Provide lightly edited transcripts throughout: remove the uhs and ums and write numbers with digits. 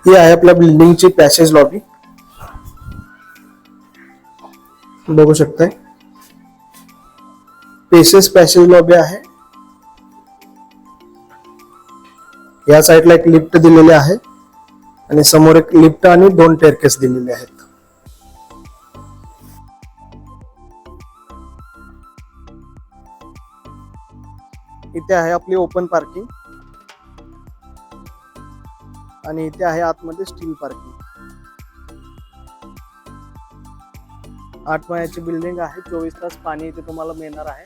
ही आहे आपल्या बिल्डिंगची passage lobby, बघू शकताय. स्पेशियस पॅसेज लॉबी आहे. या साइडला एक लिफ्ट दिलेले आहे आणि समोर एक लिफ्ट आणि 2 स्टेअरकेस दिलेले आहेत. इथे आहे आपली ओपन पार्किंग आणि इथे आहे आतमध्ये स्टील पार्किंग. 8 मजल्याची बिल्डिंग आहे. 24 तास पाणी इथे तुम्हाला मिळणार आहे.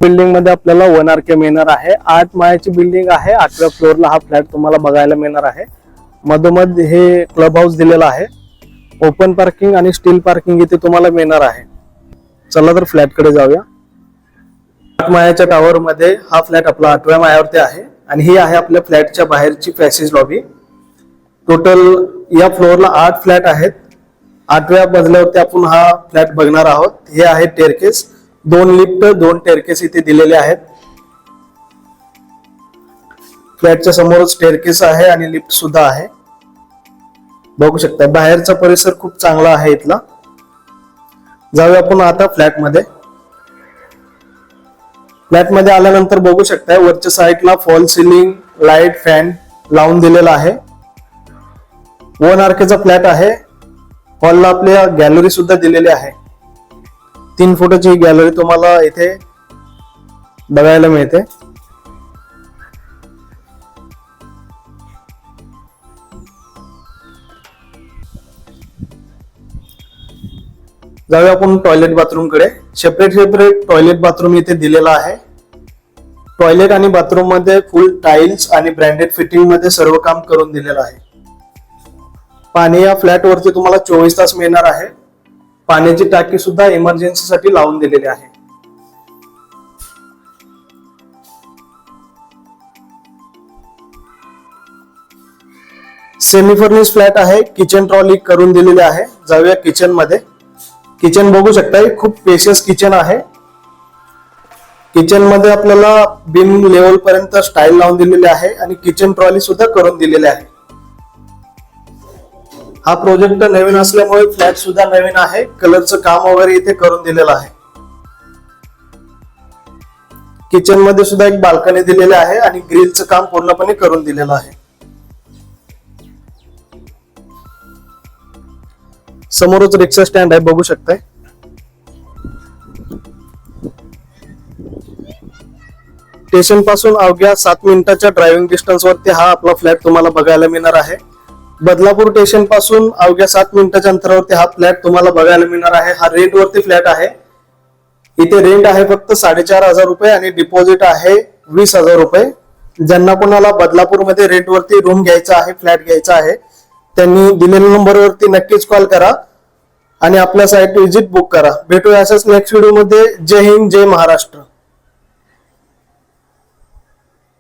बिल्डिंग मध्ये आपल्याला 1 RK मिळणार आहे. 8 मजल्याची बिल्डिंग आहे. 8व्या फ्लोअरला हा फ्लॅट तुम्हाला बघायला मिळणार आहे. मधोमध हे क्लब हाऊस दिलेला आहे. ओपन पार्किंग आणि स्टील पार्किंग इथे तुम्हाला मिळणार आहे. चला तर फ्लॅट कडे जाऊया. 8 मजल्याच्या टावर मध्ये हा फ्लॅट आपला 8व्या मजल्यावरती आहे आणि ही आहे आपल्या फ्लॅटच्या बाहेरची पॅसेज लॉबी. टोटल या फ्लोअरला 8 फ्लॅट आहेत. 8व्या मजल्यावरती आपण हा फ्लॅट बघणार आहोत. हे आहे स्टेअरकेस, 2 लिफ्ट 2 स्टेअरकेस इथे दिलेले आहेत. फ्लॅटच्या समोर स्टेअरकेस आहे आणि लिफ्ट सुद्धा आहे, बघू शकता. बाहेरचा परिसर खूप चांगला आहे इथला. जाऊया आपण आता फ्लॅटमध्ये. फ्लॅटमध्ये आल्यानंतर बघू शकता वरच्या साईडला फॉल सिलिंग, लाईट, फॅन लावून दिलेला आहे. 1 RKचा फ्लॅट आहे. हॉलला आपल्या गॅलरी सुद्धा दिलेली आहे. 3 फुटाची गॅलरी तुम्हाला इथे बघायला मिळते. जाऊया आपण टॉयलेट बाथरूम कडे. सेपरेट टॉयलेट बाथरूम इथे दिलेला आहे. टॉयलेट आणि बाथरूम मध्ये फुल टाइल्स आणि ब्रँडेड फिटिंग मध्ये सर्व काम करून दिलेलं आहे. पाणी या फ्लॅट वरती तुम्हाला 24 तास मिळणार आहे. पाण्याची टाकी सुद्धा इमर्जन्सी साठी लावून दिलेली आहे. सेमी फर्निश फ्लॅट आहे. किचन ट्रॉली करून दिलेली आहे. जाऊया किचन मध्ये. किचन बघू शकताय, खूप स्पेशियस किचन आहे. किचन मध्ये आपल्याला बीम लेवल पर्यंत स्टाईल लावून दिलेली आहे आणि किचन ट्रॉली सुद्धा करून दिलेली आहे. हा प्रोजेक्ट नवीन असल्यामुळे फ्लॅट सुद्धा नवीन आहे. कलरचं काम वगैरे इथे करून दिलेलं आहे. किचन मध्ये सुद्धा एक बाल्कनी दिलेली आहे आणि ग्रिलचं काम पूर्णपणे करून दिलेलं आहे. समोरच रिक्षा स्टँड आहे, बघू शकताय. स्टेशन पासून अवघ्या 7 मिनिटाच्या ड्रायव्हिंग डिस्टन्स वरती हा आपला फ्लॅट तुम्हाला बघायला मिळणार आहे. बदलापूर स्टेशन पासून अवघ्या 7 मिनिटाच्या अंतरावरती हा फ्लॅट तुम्हाला बघायला मिळणार आहे. हा रेंट वरती फ्लॅट आहे. इथे रेंट आहे फक्त 4,500 रुपये आणि डिपॉझिट आहे 20,000 रुपये. ज्यांना कोणाला बदलापूर मध्ये रेंट वरती रूम घ्यायचा आहे, फ्लॅट घ्यायचा आहे, त्यांनी दिलेल्या नंबरवरती नक्कीच कॉल करा आणि आपल्या साईट विजिट बुक करा. भेटूया अशाच नेक्स्ट व्हिडिओ मध्ये. जय हिंद, जय महाराष्ट्र.